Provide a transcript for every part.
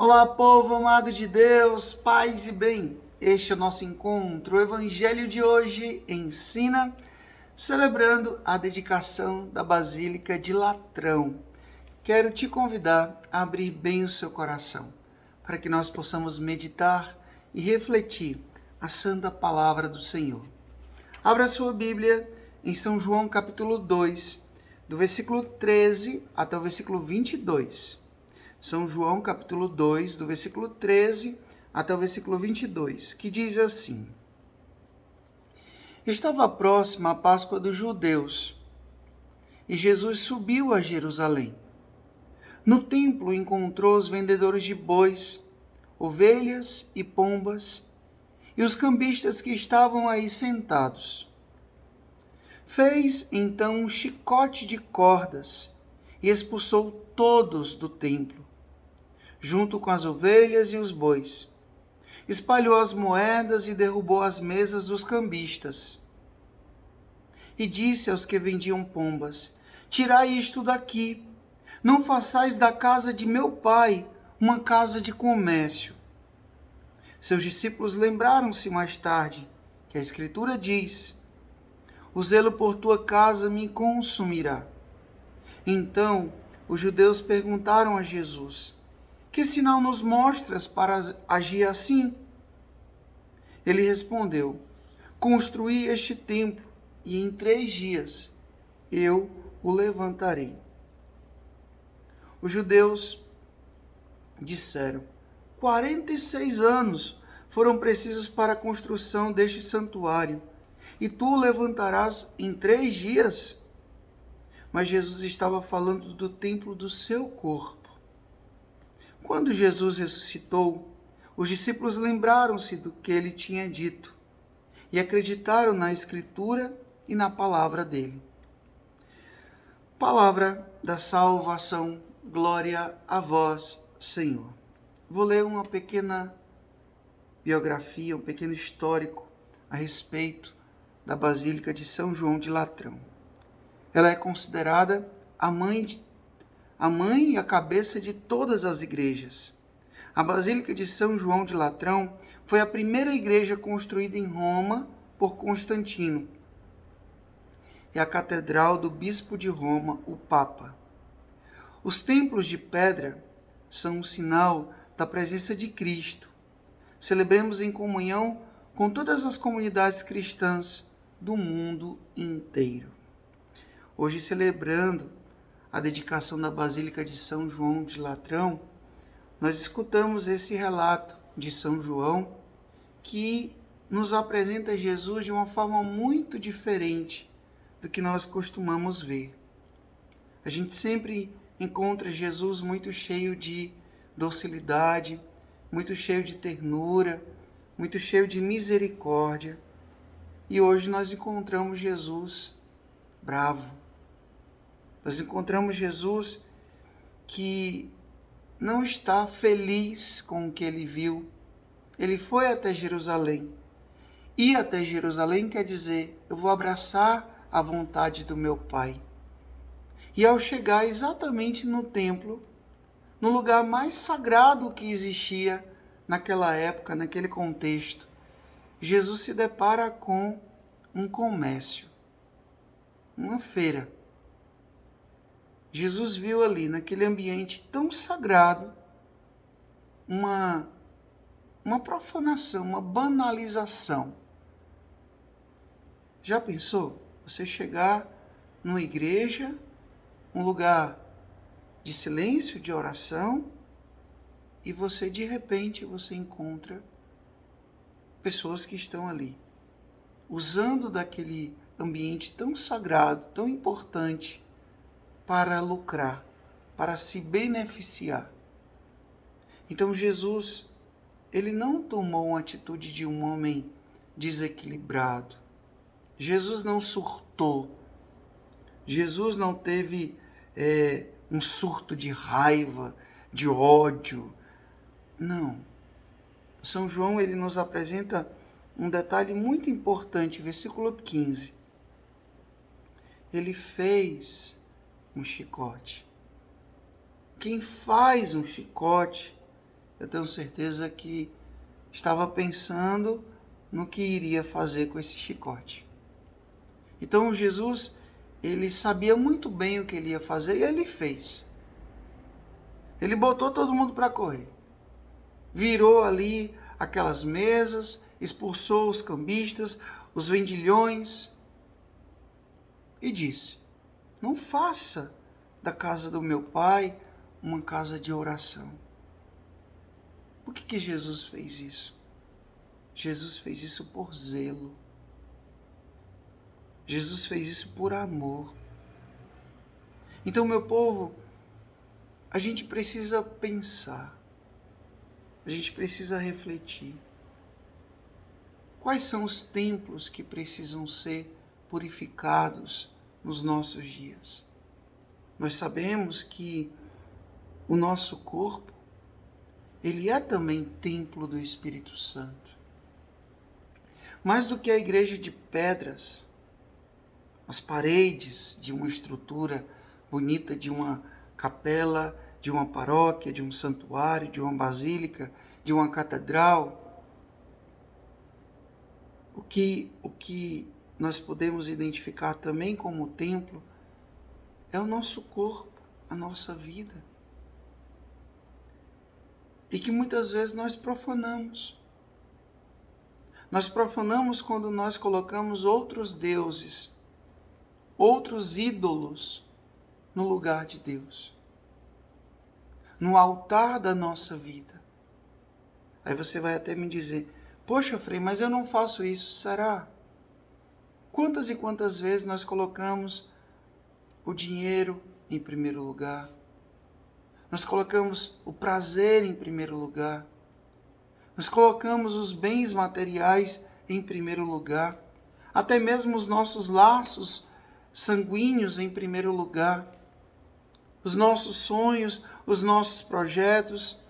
Olá, povo amado de Deus, paz e bem. Este é o nosso encontro. O evangelho de hoje ensina, celebrando a dedicação da Basílica de Latrão. Quero te convidar a abrir bem o seu coração, para que nós possamos meditar e refletir a santa palavra do Senhor. Abra sua Bíblia em São João capítulo 2, do versículo 13 até o versículo 22. São João capítulo 2, do versículo 13 até o versículo 22, que diz assim: Estava próxima a Páscoa dos judeus, e Jesus subiu a Jerusalém. No templo encontrou os vendedores de bois, ovelhas e pombas, e os cambistas que estavam aí sentados. Fez então um chicote de cordas e expulsou todos do templo, junto com as ovelhas e os bois. Espalhou as moedas e derrubou as mesas dos cambistas. E disse aos que vendiam pombas: Tirai isto daqui, não façais da casa de meu pai uma casa de comércio. Seus discípulos lembraram-se mais tarde que a Escritura diz: O zelo por tua casa me consumirá. Então os judeus perguntaram a Jesus: Que sinal nos mostras para agir assim? Ele respondeu: Construí este templo, e em 3 dias eu o levantarei. Os judeus disseram: 46 anos foram precisos para a construção deste santuário, e tu o levantarás em 3 dias? Mas Jesus estava falando do templo do seu corpo. Quando Jesus ressuscitou, os discípulos lembraram-se do que ele tinha dito e acreditaram na Escritura e na palavra dele. Palavra da salvação, glória a vós, Senhor. Vou ler uma pequena biografia, um pequeno histórico a respeito da Basílica de São João de Latrão. Ela é considerada a mãe e a cabeça de todas as igrejas. A Basílica de São João de Latrão foi a primeira igreja construída em Roma por Constantino. É a catedral do bispo de Roma, o Papa. Os templos de pedra são um sinal da presença de Cristo. Celebremos em comunhão com todas as comunidades cristãs do mundo inteiro. Hoje, celebrando a dedicação da Basílica de São João de Latrão, nós escutamos esse relato de São João que nos apresenta Jesus de uma forma muito diferente do que nós costumamos ver. A gente sempre encontra Jesus muito cheio de docilidade, muito cheio de ternura, muito cheio de misericórdia. E hoje nós encontramos Jesus bravo. Nós encontramos Jesus que não está feliz com o que ele viu. Ele foi até Jerusalém. Ir até Jerusalém quer dizer, eu vou abraçar a vontade do meu Pai. E ao chegar exatamente no templo, no lugar mais sagrado que existia naquela época, naquele contexto, Jesus se depara com um comércio, uma feira. Jesus viu ali, naquele ambiente tão sagrado, uma profanação, uma banalização. Já pensou? Você chegar numa igreja, um lugar de silêncio, de oração, e você, de repente, você encontra pessoas que estão ali, usando daquele ambiente tão sagrado, tão importante, para lucrar, para se beneficiar. Então Jesus, ele não tomou uma atitude de um homem desequilibrado. Jesus não surtou. Jesus não teve um surto de raiva, de ódio. Não. São João, ele nos apresenta um detalhe muito importante, versículo 15. Ele fez um chicote. Quem faz um chicote eu tenho certeza que estava pensando no que iria fazer com esse chicote. Então Jesus, ele sabia muito bem o que ele ia fazer e ele fez. Ele botou todo mundo para correr. Virou ali aquelas mesas, expulsou os cambistas, os vendilhões e disse: não faça da casa do meu pai uma casa de oração. Por que Jesus fez isso? Jesus fez isso por zelo. Jesus fez isso por amor. Então, meu povo, a gente precisa pensar, a gente precisa refletir. Quais são os templos que precisam ser purificados nos nossos dias? Nós sabemos que o nosso corpo, ele é também templo do Espírito Santo. Mais do que a igreja de pedras, as paredes de uma estrutura bonita, de uma capela, de uma paróquia, de um santuário, de uma basílica, de uma catedral, o que nós podemos identificar também como templo é o nosso corpo, a nossa vida. E que muitas vezes nós profanamos. Nós profanamos quando nós colocamos outros deuses, outros ídolos no lugar de Deus, no altar da nossa vida. Aí você vai até me dizer: poxa, Frei, mas eu não faço isso. Será? Quantas e quantas vezes nós colocamos o dinheiro em primeiro lugar? Nós colocamos o prazer em primeiro lugar. Nós colocamos os bens materiais em primeiro lugar. Até mesmo os nossos laços sanguíneos em primeiro lugar. Os nossos sonhos, os nossos projetos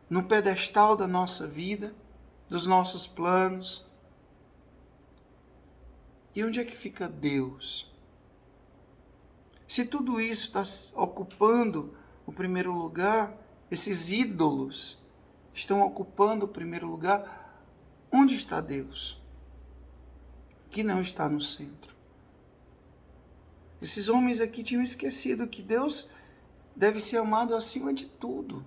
no pedestal da nossa vida, dos nossos planos. E onde é que fica Deus? Se tudo isso está ocupando o primeiro lugar, esses ídolos estão ocupando o primeiro lugar, onde está Deus? Que não está no centro. Esses homens aqui tinham esquecido que Deus deve ser amado acima de tudo.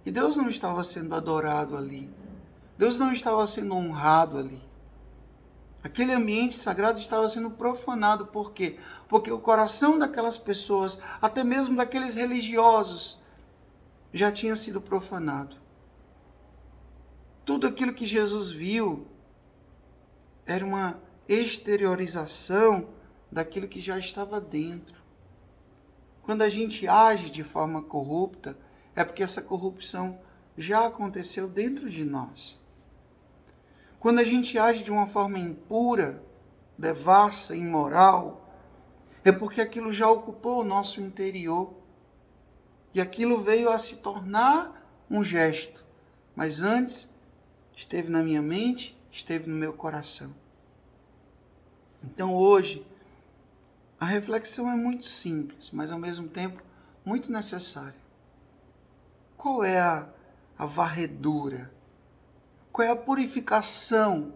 E Deus não estava sendo adorado ali. Deus não estava sendo honrado ali. Aquele ambiente sagrado estava sendo profanado. Por quê? Porque o coração daquelas pessoas, até mesmo daqueles religiosos, já tinha sido profanado. Tudo aquilo que Jesus viu era uma exteriorização daquilo que já estava dentro. Quando a gente age de forma corrupta, é porque essa corrupção já aconteceu dentro de nós. Quando a gente age de uma forma impura, devassa, imoral, é porque aquilo já ocupou o nosso interior. E aquilo veio a se tornar um gesto. Mas antes, esteve na minha mente, esteve no meu coração. Então hoje, a reflexão é muito simples, mas ao mesmo tempo muito necessária. Qual é a varredura? Qual é a purificação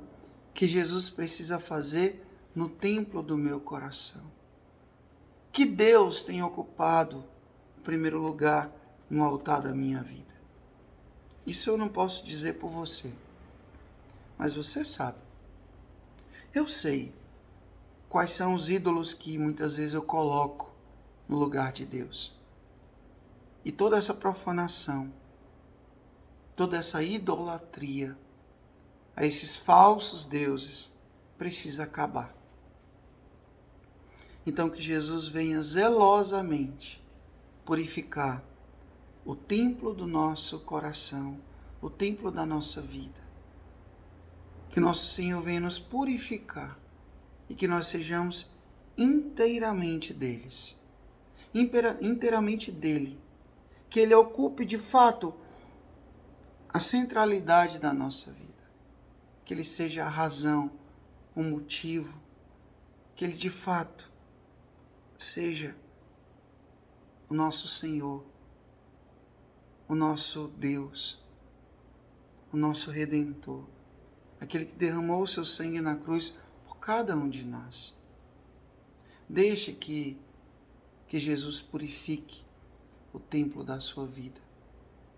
que Jesus precisa fazer no templo do meu coração? Que Deus tem ocupado o primeiro lugar no altar da minha vida? Isso eu não posso dizer por você, mas você sabe. Eu sei quais são os ídolos que muitas vezes eu coloco no lugar de Deus. E toda essa profanação, toda essa idolatria a esses falsos deuses precisa acabar. Então que Jesus venha zelosamente purificar o templo do nosso coração, o templo da nossa vida. Que nosso Senhor venha nos purificar e que nós sejamos inteiramente deles, inteiramente dele. Que ele ocupe de fato a centralidade da nossa vida. Que ele seja a razão, o motivo, que ele de fato seja o nosso Senhor, o nosso Deus, o nosso Redentor, aquele que derramou o seu sangue na cruz por cada um de nós. Deixe que Jesus purifique o templo da sua vida,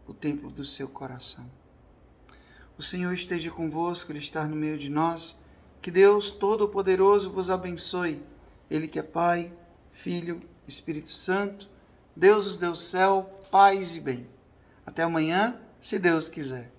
o templo do seu coração. O Senhor esteja convosco, Ele está no meio de nós. Que Deus Todo-Poderoso vos abençoe. Ele que é Pai, Filho, Espírito Santo, Deus nos deu céu, paz e bem. Até amanhã, se Deus quiser.